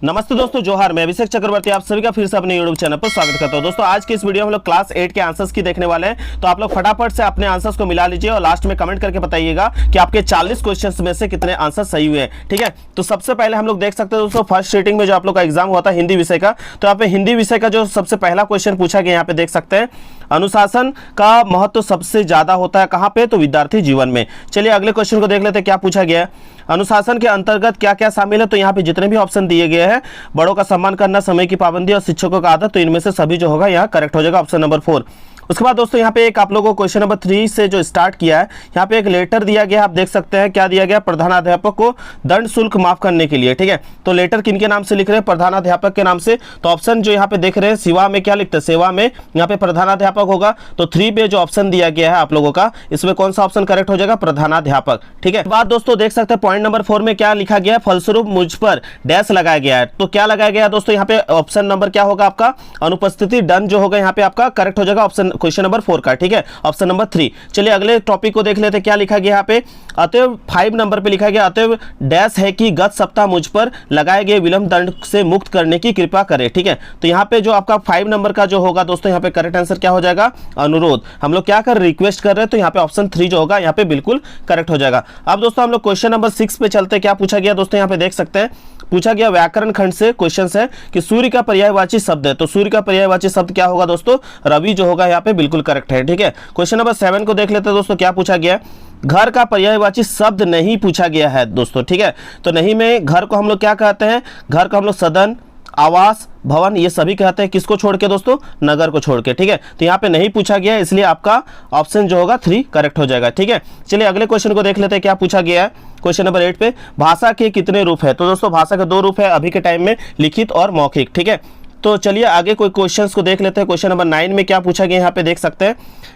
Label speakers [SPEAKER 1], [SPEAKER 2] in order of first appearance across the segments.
[SPEAKER 1] नमस्ते दोस्तों, जोहार। मैं अभिषेक चक्रवर्ती आप सभी का फिर से अपने यूट्यूब चैनल पर स्वागत करता हूं। दोस्तों आज की इस वीडियो में हम लोग क्लास 8 के आंसर्स की देखने वाले हैं, तो आप लोग फटाफट से अपने आंसर्स को मिला लीजिए और लास्ट में कमेंट करके बताइएगा कि आपके 40 क्वेश्चंस में से कितने आंसर सही हुए हैं। ठीक है, तो सबसे पहले हम लोग देख सकते हैं दोस्तों, फर्स्ट सीटिंग में जो आप लोग का एग्जाम हुआ था हिंदी विषय का, तो यहाँ पे हिंदी विषय का जो सबसे पहला क्वेश्चन पूछा गया, यहाँ पे देख सकते हैं अनुशासन का महत्व सबसे ज्यादा होता है कहाँ पे, तो विद्यार्थी जीवन में। चलिए अगले क्वेश्चन को देख लेते हैं, क्या पूछा गया है। अनुशासन के अंतर्गत क्या क्या शामिल है, तो यहाँ पे जितने भी ऑप्शन दिए गए हैं, बड़ों का सम्मान करना, समय की पाबंदी और शिक्षकों का आदत, तो इनमें से सभी जो होगा यहाँ करेक्ट हो जाएगा, ऑप्शन नंबर 4। उसके बाद दोस्तों यहाँ पे एक आप लोगों को क्वेश्चन नंबर 3 से जो स्टार्ट किया है, यहाँ पे एक लेटर दिया गया, आप देख सकते हैं क्या दिया गया, प्रधानाध्यापक को दंड शुल्क माफ करने के लिए। ठीक है, तो लेटर किनके नाम से लिख रहे हैं, प्रधानाध्यापक के नाम से। तो ऑप्शन जो यहाँ पे देख रहे हैं सेवा में क्या लिखते हैं, सेवा में यहाँ पे प्रधानाध्यापक होगा, तो 3 पे जो ऑप्शन दिया गया है आप लोगों का, इसमें कौन सा ऑप्शन करेक्ट हो जाएगा, प्रधानाध्यापक। ठीक है, बात दोस्तों देख सकते हैं पॉइंट नंबर 4 में क्या लिखा गया है, फलस्वरूप मुझ पर डैश लगाया गया है। तो क्या लगाया गया है दोस्तों, यहाँ पे ऑप्शन नंबर क्या होगा आपका, अनुपस्थिति दंड जो होगा यहाँ पे आपका करेक्ट हो जाएगा, ऑप्शन क्वेश्चन नंबर 4 का। ठीक है, ऑप्शन नंबर 3। चलिए अगले टॉपिक को देख लेते हैं, क्या लिखा गया यहाँ पे, अतएव 5 नंबर पे लिखा गया, अतएव डैश है कि गत सप्ताह मुझ पर लगाए गए विलंब दंड से मुक्त करने की कृपा करें। ठीक है, तो यहाँ पे जो आपका 5 नंबर का जो होगा दोस्तों, यहाँ पे करेक्ट आंसर क्या हो जाएगा, अनुरोध। हम लोग क्या कर रिक्वेस्ट कर रहे हैं, तो यहाँ पे ऑप्शन 3 जो होगा यहाँ पे बिल्कुल करेक्ट हो जाएगा। अब दोस्तों हम लोग क्वेश्चन नंबर 6 पे चलते हैं, क्या पूछा गया दोस्तों, यहाँ पे देख सकते हैं पूछा गया व्याकरण खंड से क्वेश्चन है कि सूर्य का पर्यायवाची शब्द है, तो सूर्य का पर्यायवाची शब्द क्या होगा दोस्तों, रवि जो होगा यहाँ पे बिल्कुल करेक्ट है। ठीक है, क्वेश्चन नंबर 7 को देख लेते हैं दोस्तों, क्या पूछा गया है, घर का पर्यायवाची शब्द नहीं पूछा गया है दोस्तों। ठीक है, तो नहीं में घर को हम लोग क्या कहते हैं, घर को हम लोग सदन, आवास, भवन ये सभी कहते हैं, किसको छोड़ के दोस्तों, नगर को छोड़ के। ठीक है, तो यहाँ पे नहीं पूछा गया है, इसलिए आपका ऑप्शन जो होगा 3 करेक्ट हो जाएगा। ठीक है, चलिए अगले क्वेश्चन को देख लेते हैं, क्या पूछा गया है क्वेश्चन नंबर 8 पे, भाषा के कितने रूप है, तो दोस्तों भाषा के 2 रूप है अभी के टाइम में, लिखित और मौखिक। ठीक है, तो चलिए आगे कोई क्वेश्चंस को देख लेते हैं। क्वेश्चन नंबर 9 में क्या पूछा गया, यहाँ पे देख सकते हैं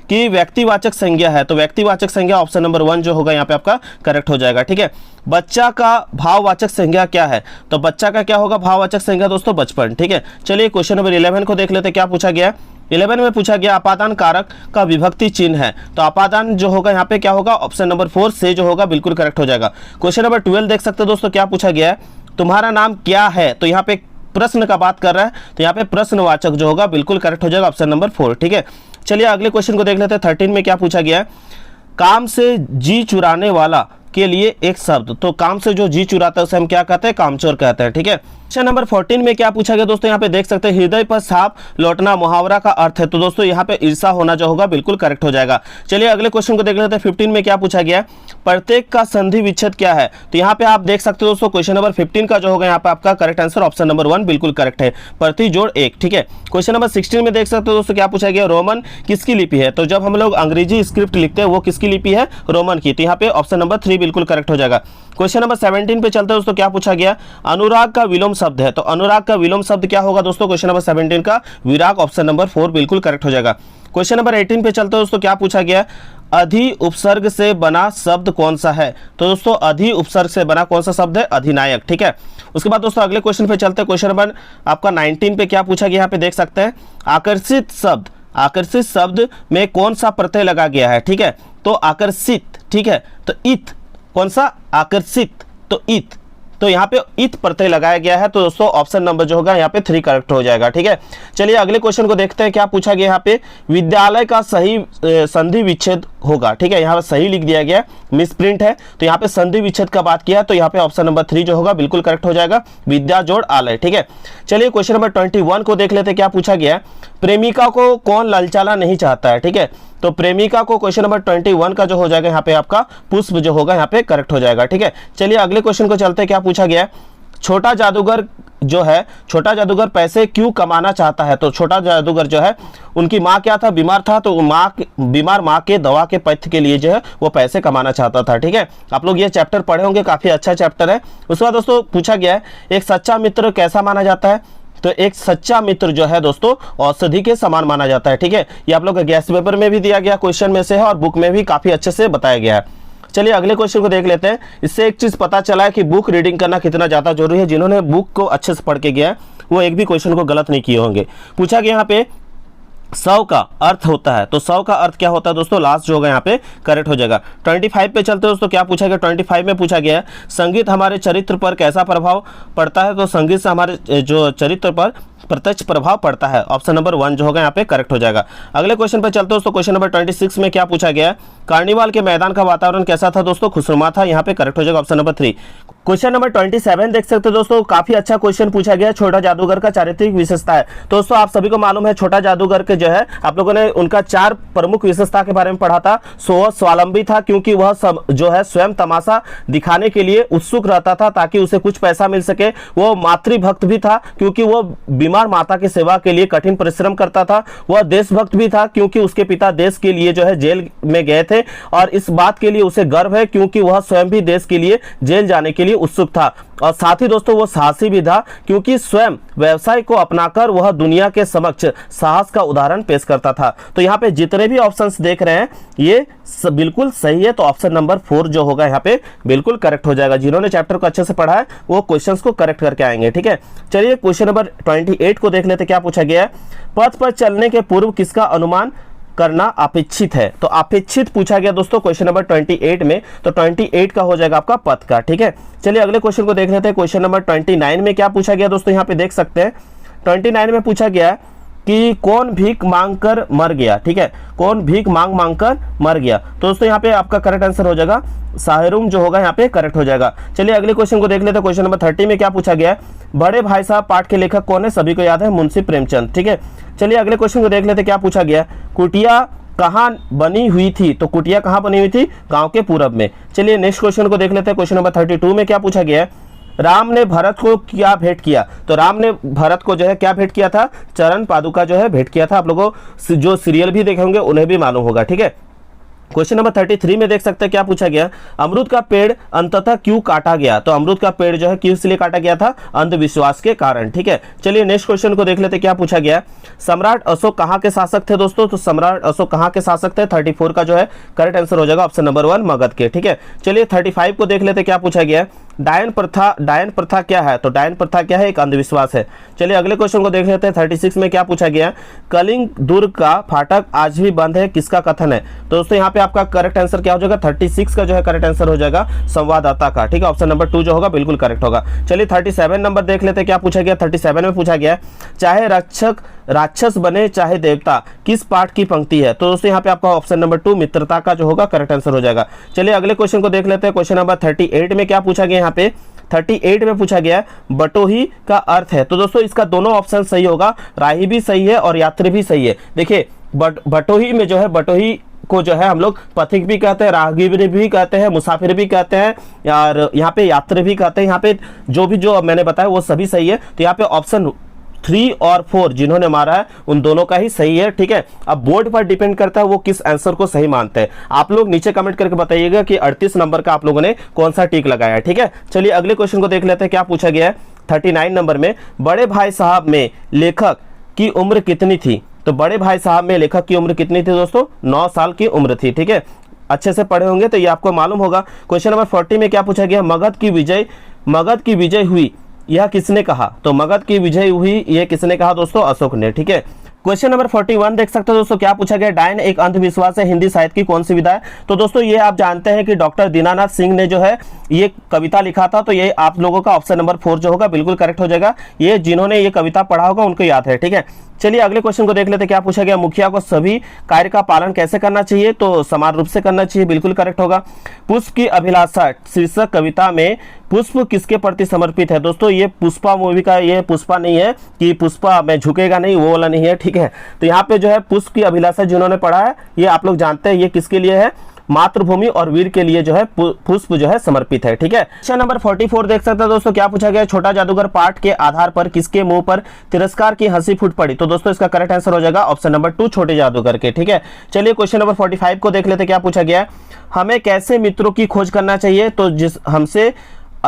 [SPEAKER 1] कि व्यक्तिवाचक संज्ञा है, तो व्यक्तिवाचक संज्ञा ऑप्शन नंबर 1 जो होगा यहाँ पे आपका करेक्ट हो जाएगा। ठीक है, बच्चा का भाववाचक संज्ञा क्या है, तो बच्चा का क्या होगा भाववाचक संज्ञा दोस्तों, बचपन। ठीक है, चलिए क्वेश्चन नंबर 11 को देख लेते हैं, क्या पूछा गया है। 11 में पूछा गया अपादान कारक का विभक्ति चिन्ह है, तो अपादान जो होगा यहाँ पे क्या होगा, ऑप्शन नंबर 4 से जो होगा बिल्कुल करेक्ट हो जाएगा। क्वेश्चन नंबर 12 देख सकते हैं दोस्तों, क्या पूछा गया है, तुम्हारा नाम क्या है, तो यहाँ पे प्रश्न का बात कर रहा है, तो यहाँ पे प्रश्नवाचक जो होगा बिल्कुल करेक्ट हो जाएगा, ऑप्शन नंबर 4। ठीक है, चलिए अगले क्वेश्चन को देख लेते हैं। 13 में क्या पूछा गया है, काम से जी चुराने वाला के लिए एक शब्द, तो काम से जो जी चुराता है उसे हम क्या कहते हैं, कामचोर कहते हैं। ठीक है, क्वेश्चन नंबर 14 में क्या पूछा गया दोस्तों, यहाँ पे देख सकते हैं हृदय पर सांप लौटना मुहावरा का अर्थ है, तो दोस्तों यहाँ पे ईर्षा होना जो होगा बिल्कुल करेक्ट हो जाएगा। चलिए अगले क्वेश्चन को देख लेते हैं। 15 में क्या पूछा गया है, प्रत्येक का संधि विच्छेद क्या है, तो यहाँ पे आप देख सकते हो दोस्तों क्वेश्चन नंबर 15 का जो होगा यहाँ पे आपका करेक्ट आंसर ऑप्शन नंबर 1 बिल्कुल करेक्ट है, प्रति जोड़ 1। ठीक है, क्वेश्चन नंबर 16 में देख सकते हो दोस्तों, क्या पूछा गया, रोमन किसकी लिपि है, तो जब हम लोग अंग्रेजी स्क्रिप्ट लिखते हैं वो किसकी लिपि है, रोमन की, तो यहाँ पे ऑप्शन नंबर 3 बिल्कुल करेक्ट हो जाएगा। क्वेश्चन नंबर 17 पे चलते हैं दोस्तों, क्या पूछा गया, अनुराग का विलोम शब्द है, तो अनुराग का विलोम शब्द क्या होगा दोस्तों, क्वेश्चन नंबर 17 का विराग, ऑप्शन नंबर 4 बिल्कुल करेक्ट हो जाएगा। क्वेश्चन नंबर 18 पे चलते हैं दोस्तों, क्या पूछा गया, अधि उपसर्ग से बना शब्द कौन सा है, तो दोस्तों अधि उपसर्ग से बना कौन सा शब्द है, अधिनायक। ठीक है, उसके बाद दोस्तों अगले क्वेश्चन पे चलते हैं। क्वेश्चन नंबर आपका 19 पे क्या पूछा गया, यहाँ पे देख सकते हैं आकर्षित शब्द, आकर्षित शब्द में कौन सा प्रत्यय लगा गया है। ठीक है, तो आकर्षित, ठीक है, तो इत, कौन सा आकर्षित, तो इत, तो यहाँ पे इत प्रत्यय लगाया गया है, तो दोस्तों ऑप्शन नंबर जो होगा यहाँ पे 3 करेक्ट हो जाएगा। ठीक है, चलिए अगले क्वेश्चन को देखते हैं, क्या पूछा गया यहाँ पे, विद्यालय का सही संधि विच्छेद होगा। ठीक है, यहाँ पे सही लिख दिया गया, मिस प्रिंट है, तो यहाँ पे संधि विच्छेद का बात किया, तो यहाँ पे ऑप्शन नंबर 3 जो होगा बिल्कुल करेक्ट हो जाएगा, विद्या जोड़ आलय। ठीक है, चलिए क्वेश्चन नंबर 21 को देख लेते हैं, क्या पूछा गया, प्रेमिका को कौन ललचाना नहीं चाहता है। ठीक है, तो प्रेमिका को क्वेश्चन नंबर 21 का जो हो जाएगा यहाँ पे आपका पुष्प जो होगा यहाँ पे करेक्ट हो जाएगा। ठीक है, चलिए अगले क्वेश्चन को चलते हैं, क्या पूछा गया है, छोटा जादूगर जो है, छोटा जादूगर पैसे क्यों कमाना चाहता है, तो छोटा जादूगर जो है उनकी माँ क्या था, बीमार था, तो बीमार माँ के दवा के पथ्य के लिए जो है वो पैसे कमाना चाहता था। ठीक है, आप लोग ये चैप्टर पढ़े होंगे, काफी अच्छा चैप्टर है। उसके बाद दोस्तों पूछा गया है, एक सच्चा मित्र कैसा माना जाता है, तो एक सच्चा मित्र जो है दोस्तों औषधि के समान माना जाता है। ठीक है, ये आप लोग गैस पेपर में भी दिया गया क्वेश्चन में से है और बुक में भी काफी अच्छे से बताया गया है। चलिए अगले क्वेश्चन को देख लेते हैं। इससे एक चीज पता चला है कि बुक रीडिंग करना कितना ज्यादा जरूरी है। जिन्होंने बुक को अच्छे से पढ़ के गया है वो एक भी क्वेश्चन को गलत नहीं किए होंगे। पूछा गया यहाँ पे सौ का अर्थ होता है, तो सौ का अर्थ क्या होता है दोस्तों, लास्ट जो होगा यहाँ पे करेक्ट हो जाएगा। 25 पे चलते हैं दोस्तों, क्या पूछा गया 25 में पूछा गया है संगीत हमारे चरित्र पर कैसा प्रभाव पड़ता है, तो संगीत से हमारे जो चरित्र पर प्रत्यक्ष प्रभाव पड़ता है। ऑप्शन नंबर 1 जो होगा यहाँ पे करेक्ट हो जाएगा। अगले क्वेश्चन पे चलते हैं दोस्तों, क्वेश्चन नंबर 26 में क्या पूछा गया है, कार्निवाल के मैदान का वातावरण कैसा था दोस्तों, खुशनुमा था, यहाँ पे करेक्ट हो जाएगा ऑप्शन नंबर 3। क्वेश्चन नंबर 27 देख सकते हो दोस्तों, काफी अच्छा क्वेश्चन पूछा गया है, छोटा जादूगर का चारित्रिक विशेषता है। दोस्तों आप सभी को मालूम है छोटा जादूगर के जो है आप लोगों ने उनका 4 प्रमुख विशेषता के बारे में पढ़ा था। वह स्वावलंबी था क्योंकि वह सब जो है स्वयं तमाशा दिखाने के लिए उत्सुक रहता था ताकि उसे कुछ पैसा मिल सके। वो मातृभक्त भी था क्योंकि वो बीमार माता की सेवा के लिए कठिन परिश्रम करता था। वह देशभक्त भी था क्योंकि उसके पिता देश के लिए जो है जेल में गए थे और इस बात के लिए उसे गर्व है क्योंकि वह स्वयं भी देश के लिए जेल जाने के लिए उत्सुक था। और साथ ही दोस्तों वो साहसी भी था क्योंकि स्वयं व्यवसाय को अपनाकर वह दुनिया के समक्ष साहस का उदाहरण पेश करता था। तो यहाँ पे जितने भी ऑप्शंस देख रहे हैं ये बिल्कुल सही है, तो ऑप्शन नंबर 4 जो होगा यहाँ पे बिल्कुल करेक्ट हो जाएगा। जिन्होंने चैप्टर को अच्छे से पढ़ा है वो क्वेश्चंस को करेक्ट करके आएंगे। ठीक है, चलिए क्वेश्चन नंबर 28 को देख लेते क्या पूछा गया है, पथ पर चलने के पूर्व किसका अनुमान करना अपेक्षित है, तो अपेक्षित पूछा गया दोस्तों क्वेश्चन नंबर 28 में, तो 28 का हो जाएगा आपका पथ का। ठीक है, चलिए अगले क्वेश्चन को देख लेते हैं। क्वेश्चन नंबर 29 में क्या पूछा गया दोस्तों, यहाँ पे देख सकते हैं 29 में पूछा गया कि कौन भीख मांग कर मर गया। ठीक है, कौन भीख मांग कर मर गया, तो दोस्तों यहाँ पे आपका करेक्ट आंसर हो जाएगा साहिरुम जो होगा यहाँ पे करेक्ट हो जाएगा। चलिए अगले क्वेश्चन को देख लेते हैं। क्वेश्चन नंबर 30 में क्या पूछा गया है, बड़े भाई साहब पाठ के लेखक कौन है, सभी को याद है मुंशी प्रेमचंद। ठीक है, चलिए अगले क्वेश्चन को देख लेते हैं क्या पूछा गया, कुटिया कहाँ बनी हुई थी, तो कुटिया कहाँ बनी हुई थी, गांव के पूरब में। चलिए नेक्स्ट क्वेश्चन को देख लेते हैं। क्वेश्चन नंबर 32 में क्या पूछा गया है, राम ने भरत को क्या भेंट किया, तो राम ने भरत को जो है क्या भेंट किया था, चरण पादुका जो है भेंट किया था। आप लोगों जो सीरियल भी देखे होंगे उन्हें भी मालूम होगा। ठीक है, क्वेश्चन नंबर 33 में देख सकते हैं क्या पूछा गया, अमरूद का पेड़ अंततः क्यों काटा गया, तो अमरूद का पेड़ जो है क्यों इसलिए काटा गया था, अंधविश्वास के कारण। ठीक है, चलिए नेक्स्ट क्वेश्चन को देख लेते हैं क्या पूछा गया, सम्राट अशोक कहाँ के शासक थे दोस्तों, तो सम्राट अशोक कहाँ के शासक थे, 34 का जो है करेक्ट आंसर हो जाएगा ऑप्शन नंबर 1 मगध के। ठीक है, चलिए 35 को देख लेते क्या पूछा गया, डायन प्रथा क्या है, तो डायन प्रथा क्या है, एक अंधविश्वास है। चलिए अगले क्वेश्चन को देख लेते हैं। 36 में क्या पूछा गया, कलिंग दुर्ग का फाटक आज भी बंद है, किसका कथन है, तो दोस्तों यहाँ पे आपका करेक्ट आंसर क्या हो जाएगा, 36 का जो है करेक्ट आंसर हो जाएगा संवाददाता का। ठीक है, ऑप्शन नंबर 2 जो होगा बिल्कुल करेक्ट होगा। चलिए 37 नंबर देख लेते हैं क्या पूछा गया। 37 में पूछा गया चाहे राक्षस बने चाहे देवता, किस पाठ की पंक्ति है, तो दोस्तों यहाँ पे आपका ऑप्शन नंबर 2 मित्रता का जो होगा करेक्ट आंसर हो जाएगा। चलिए अगले क्वेश्चन को देख लेते हैं। क्वेश्चन नंबर 38 में क्या पूछा गया, यहाँ पे 38 में पूछा गया बटोही का अर्थ है, तो दोस्तों इसका दोनों ऑप्शन सही होगा, राही भी सही है और यात्री भी सही है। देखिए बटोही में जो है, बटोही को जो है हम लोग पथिक भी कहते हैं, राहगीर भी कहते हैं, मुसाफिर भी कहते हैं और यहाँ पे यात्री भी कहते हैं। यहाँ पे जो मैंने बताया वो सभी सही है, तो यहाँ पे ऑप्शन 3 और 4 जिन्होंने मारा है उन दोनों का ही सही है। ठीक है, अब बोर्ड पर डिपेंड करता है वो किस आंसर को सही मानते हैं। आप लोग नीचे कमेंट करके बताइएगा कि 38 नंबर का आप लोगों ने कौन सा टिक लगाया है। ठीक है, चलिए अगले क्वेश्चन को देख लेते हैं क्या पूछा गया है। 39 नंबर में बड़े भाई साहब में लेखक की उम्र कितनी थी, तो बड़े भाई साहब में लेखक की उम्र कितनी थी दोस्तों, 9 साल की उम्र थी। ठीक है, अच्छे से पढ़े होंगे तो ये आपको मालूम होगा। क्वेश्चन नंबर 40 में क्या पूछा गया, मगध की विजय हुई यह किसने कहा, तो मगध की विजय हुई ये किसने कहा दोस्तों, अशोक ने। ठीक है, क्वेश्चन नंबर 41 देख सकते हो दोस्तों क्या पूछा गया, डायन एक अंधविश्वास है, हिंदी साहित्य की कौन सी विधा है, तो दोस्तों ये आप जानते हैं कि डॉक्टर दीनानाथ सिंह ने जो है ये कविता लिखा था, तो ये आप लोगों का ऑप्शन नंबर 4 जो होगा बिल्कुल करेक्ट हो जाएगा। ये जिन्होंने ये कविता पढ़ा होगा उनको याद है। ठीक है, चलिए अगले क्वेश्चन को देख लेते क्या पूछा गया, मुखिया को सभी कार्य का पालन कैसे करना चाहिए, तो समान रूप से करना चाहिए, बिल्कुल करेक्ट होगा। पुष्प की अभिलाषा शीर्षक कविता में पुष्प किसके प्रति समर्पित है, दोस्तों ये पुष्पा मूवी का, ये पुष्पा नहीं है कि पुष्पा में झुकेगा नहीं, वो वाला नहीं है। ठीक है, तो यहाँ पे जो है पुष्प की अभिलाषा जिन्होंने पढ़ा है ये आप लोग जानते हैं ये किसके लिए है, मातृभूमि और वीर के लिए जो है पुष्प जो है समर्पित है। ठीक है, क्वेश्चन नंबर 44 देख सकते हैं दोस्तों क्या पूछा गया, छोटा जादूगर पाठ के आधार पर किसके मुंह पर तिरस्कार की हंसी फूट पड़ी, तो दोस्तों इसका करेक्ट आंसर हो जाएगा ऑप्शन नंबर 2 छोटे जादूगर के। ठीक है, चलिए क्वेश्चन नंबर 45 को देख लेते क्या पूछा गया, हमें कैसे मित्रों की खोज करना चाहिए, तो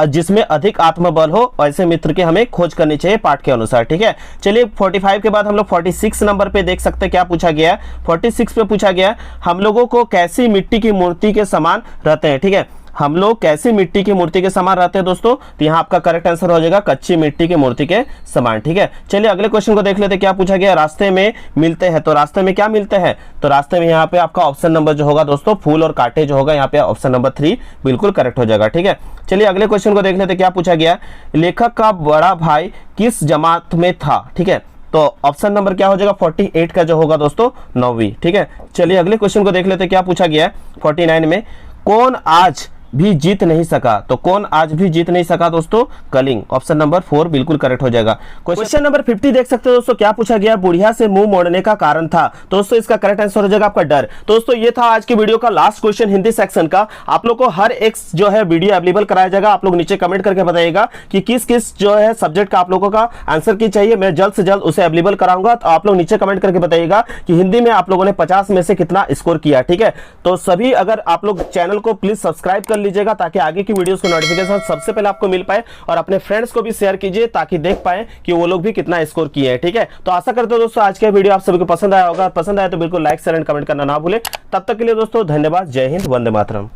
[SPEAKER 1] जिसमें अधिक आत्मबल हो ऐसे मित्र की हमें खोज करनी चाहिए पाठ के अनुसार। ठीक है, चलिए 45 के बाद हम लोग 46 नंबर पे देख सकते हैं क्या पूछा गया है। 46 पे पूछा गया हम लोगों को कैसी मिट्टी की मूर्ति के समान रहते हैं। ठीक है, हम लोग कैसी मिट्टी की मूर्ति के समान रहते हैं दोस्तों, तो यहाँ आपका करेक्ट आंसर हो जाएगा कच्ची मिट्टी की मूर्ति के समान। ठीक है, चलिए अगले क्वेश्चन को देख लेते हैं। क्या पूछा गया, रास्ते में मिलते हैं, तो रास्ते में क्या मिलते हैं, तो रास्ते में यहाँ पे आपका ऑप्शन नंबर जो होगा दोस्तों फूल और कांटे जो होगा यहाँ पे ऑप्शन नंबर 3 बिल्कुल करेक्ट हो जाएगा। ठीक है, चलिए अगले क्वेश्चन को देख लेते हैं। क्या पूछा गया, लेखक का बड़ा भाई किस जमात में था। ठीक है, तो ऑप्शन नंबर क्या हो जाएगा 48 का जो होगा दोस्तों 9वीं। ठीक है, चलिए अगले क्वेश्चन को देख लेते हैं। क्या पूछा गया है 49 में, कौन आज भी जीत नहीं सका, तो कौन आज भी जीत नहीं सका दोस्तों, कलिंग। ऑप्शन नंबर 4 बिल्कुल करेक्ट हो जाएगा। क्वेश्चन नंबर 50 देख सकते हो दोस्तों। क्या पूछा गया, बुढ़िया से मुंह मोड़ने का कारण था, दोस्तों इसका करेक्ट आंसर हो जाएगा आपका डर। दोस्तों ये था आज की वीडियो का लास्ट क्वेश्चन हिंदी सेक्शन का। आप लोग को हर एक जो है वीडियो अवेलेबल कराया जाएगा। आप लोग नीचे कमेंट करके बताइएगा कि किस किस जो है सब्जेक्ट का आप लोगों का आंसर की चाहिए, मैं जल्द से जल्द उसे अवेलेबल कराऊंगा। तो आप लोग नीचे कमेंट करके बताइएगा कि हिंदी में आप लोगों ने 50 में से कितना स्कोर किया। ठीक है, तो सभी अगर आप लोग चैनल को प्लीज सब्सक्राइब कर लीजिएगा ताकि आगे की वीडियोस को नोटिफिकेशन सबसे पहले आपको मिल पाए, और अपने फ्रेंड्स को भी शेयर कीजिए ताकि देख पाए कि वो लोग भी कितना स्कोर किए हैं। ठीक है, तो आशा करते हो दोस्तों आज का वीडियो आप सभी को पसंद आया होगा। पसंद आया तो बिल्कुल लाइक शेयर एंड कमेंट करना ना भूले। तब तक के लिए दोस्तों धन्यवाद। जय हिंद, वंदे मातरम।